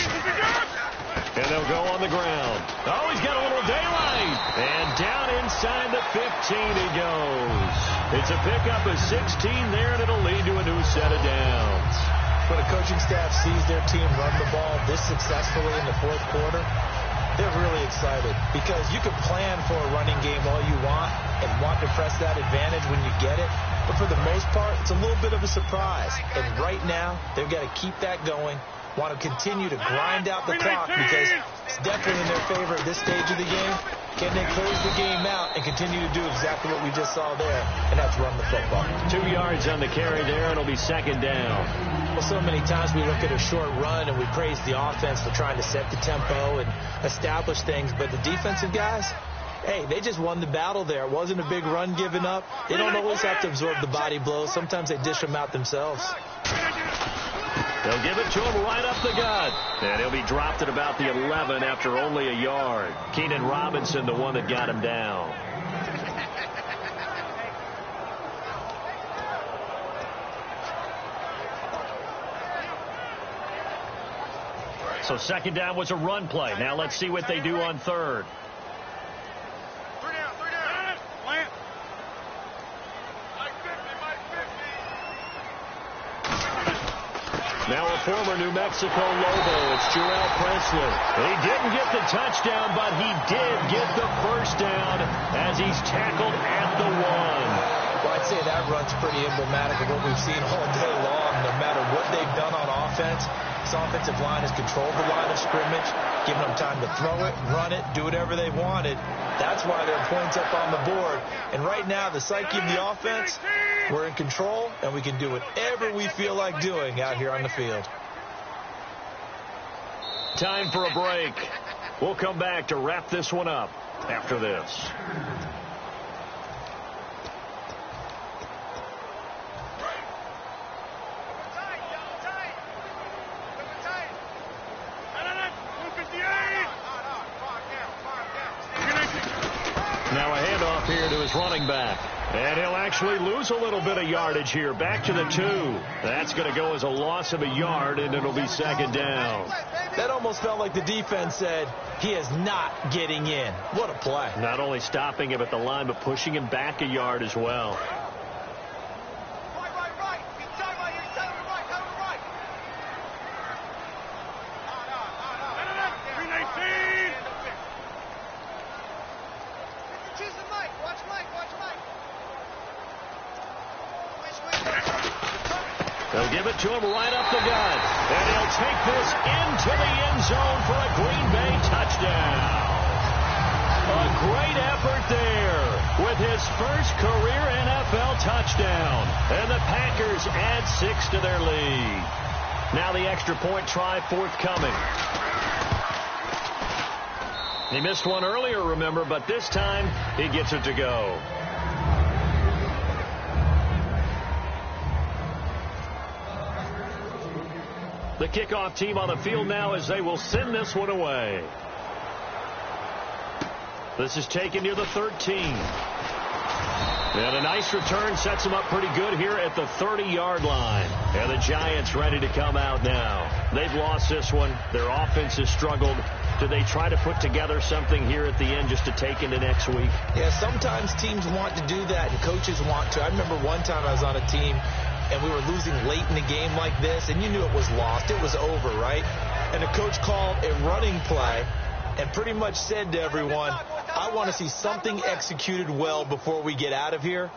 And they'll go on the ground. Oh, he's got a little daylight. And down inside the 15 he goes. It's a pickup of 16 there, and it'll lead to a new set of downs. When a coaching staff sees their team run the ball this successfully in the fourth quarter, they're really excited because you can plan for a running game all you want and want to press that advantage when you get it. But for the most part, it's a little bit of a surprise. And right now, they've got to keep that going. Want to continue to grind out the clock because it's definitely in their favor at this stage of the game. Can they close the game out and continue to do exactly what we just saw there, and that's run the football? 2 yards on the carry there, and it'll be 2nd down. Well, so many times we look at a short run and we praise the offense for trying to set the tempo and establish things, but the defensive guys, hey, they just won the battle there. It wasn't a big run given up. They don't always have to absorb the body blows. Sometimes they dish them out themselves. They'll give it to him right up the gut. And he'll be dropped at about the 11 after only a yard. Keenan Robinson, the one that got him down. So 2nd down was a run play. Now let's see what they do on 3rd. Now a former New Mexico Lobo, it's Jarrell Presley. He didn't get the touchdown, but he did get the first down as he's tackled at the 1. Well, I'd say that run's pretty emblematic of what we've seen all day long. No matter what they've done on offense, this offensive line has controlled the line of scrimmage, given them time to throw it, run it, do whatever they wanted. That's why they're points up on the board. And right now, the psyche of the offense, we're in control, and we can do whatever we feel like doing out here on the field. Time for a break. We'll come back to wrap this one up after this. Now a handoff here to his running back. And he'll actually lose a little bit of yardage here. Back to the 2. That's going to go as a loss of a yard, and it'll be 2nd down. That almost felt like the defense said, he is not getting in. What a play. Not only stopping him at the line, but pushing him back a yard as well. They'll give it to him right up the gut. And he'll take this into the end zone for a Green Bay touchdown. A great effort there with his first career NFL touchdown. And the Packers add 6 to their lead. Now the extra point try forthcoming. He missed one earlier, remember, but this time he gets it to go. The kickoff team on the field now as they will send this one away. This is taken near the 13. And a nice return sets them up pretty good here at the 30-yard line. And the Giants ready to come out now. They've lost this one. Their offense has struggled. Do they try to put together something here at the end just to take into next week? Yeah, sometimes teams want to do that and coaches want to. I remember one time I was on a team and we were losing late in the game like this, and you knew it was lost. It was over, right? And the coach called a running play and pretty much said to everyone, I want to see something executed well before we get out of here.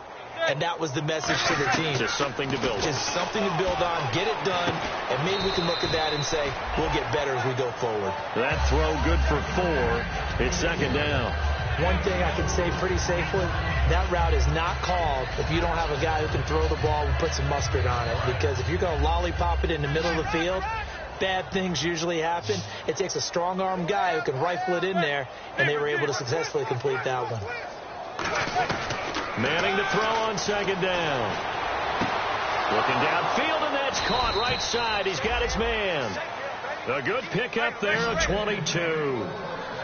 And that was the message to the team. Just something to build on. Just something to build on, get it done, and maybe we can look at that and say, we'll get better as we go forward. That throw good for 4. It's second down. One thing I can say pretty safely, that route is not called if you don't have a guy who can throw the ball and put some mustard on it. Because if you're going to lollipop it in the middle of the field, bad things usually happen. It takes a strong-arm guy who can rifle it in there, and they were able to successfully complete that one. Manning to throw on second down. Looking downfield, and that's caught right side. He's got his man. A good pickup there at 22.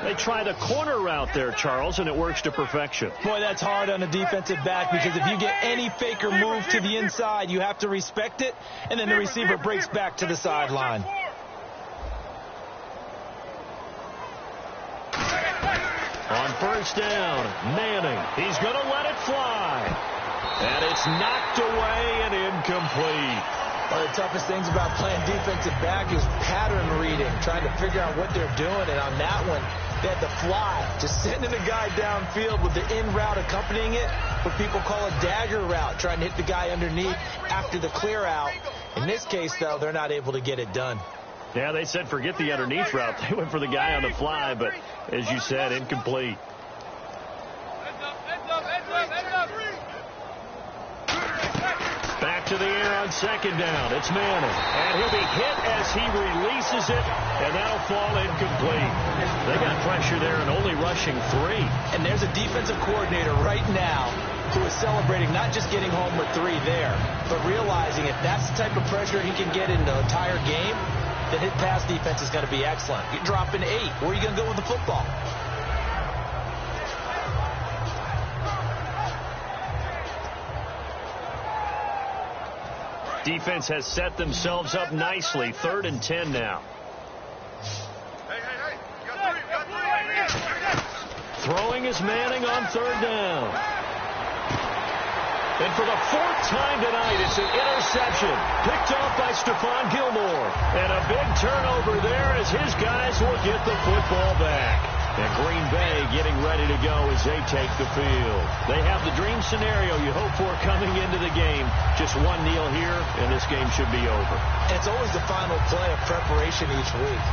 They try the corner route there, Charles, and it works to perfection. Boy, that's hard on a defensive back because if you get any fake or move to the inside, you have to respect it, and then the receiver breaks back to the sideline. On first down, Manning. He's going to let it fly. And it's knocked away and incomplete. One of the toughest things about playing defensive back is pattern reading, trying to figure out what they're doing. And on that one, they had the fly, just sending the guy downfield with the in route accompanying it, what people call a dagger route, trying to hit the guy underneath after the clear out. In this case, though, they're not able to get it done. Yeah, they said forget the underneath route. They went for the guy on the fly, but as you said, incomplete. Back to the air on second down. It's Manning. And he'll be hit as he releases it, and that'll fall incomplete. They got pressure there and only rushing 3. And there's a defensive coordinator right now who is celebrating not just getting home with 3 there, but realizing if that's the type of pressure he can get in the entire game, then his pass defense is going to be excellent. You're dropping 8. Where are you going to go with the football? Defense has set themselves up nicely. 3rd and 10 now. Hey. Got three. Throwing is Manning on 3rd down. And for the 4th time tonight, it's an interception. Picked off by Stephon Gilmore. And a big turnover there as his guys will get the football back. And Green Bay getting ready to go as they take the field. They have the dream scenario you hope for coming into the game. Just one kneel here, and this game should be over. And it's always the final play of preparation each week.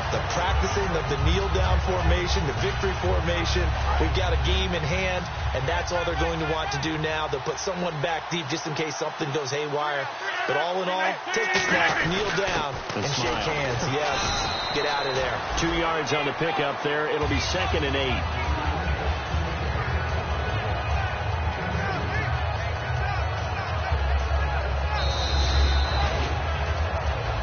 The practicing of the kneel-down formation, the victory formation. We've got a game in hand, and that's all they're going to want to do now. They'll put someone back deep just in case something goes haywire. But all in all, take the snap, kneel down, and shake hands. Yes, get out of there. 2 yards on the pickup there. It'll be 2nd and 8.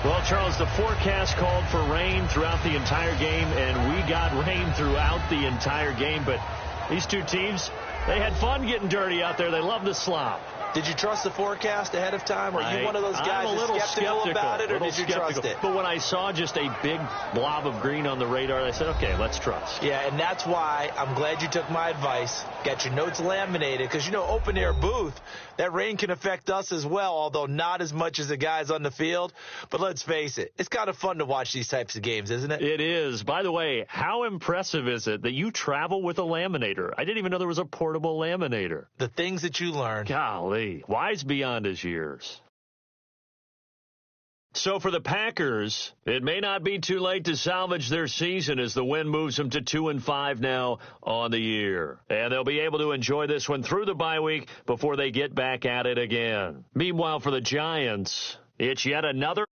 Well, Charles, the forecast called for rain throughout the entire game, and we got rain throughout the entire game. But these two teams, they had fun getting dirty out there. They love the slop. Did you trust the forecast ahead of time? Are you one of those guys I'm a little skeptical about it, or did you trust it? But when I saw just a big blob of green on the radar, I said, okay, let's trust. Yeah, and that's why I'm glad you took my advice. Got your notes laminated, because, you know, open-air booth, that rain can affect us as well, although not as much as the guys on the field. But let's face it, it's kind of fun to watch these types of games, isn't it? It is. By the way, how impressive is it that you travel with a laminator? I didn't even know there was a portable laminator. The things that you learn. Golly, wise beyond his years. So for the Packers, it may not be too late to salvage their season as the win moves them to 2-5 now on the year. And they'll be able to enjoy this one through the bye week before they get back at it again. Meanwhile, for the Giants, it's yet another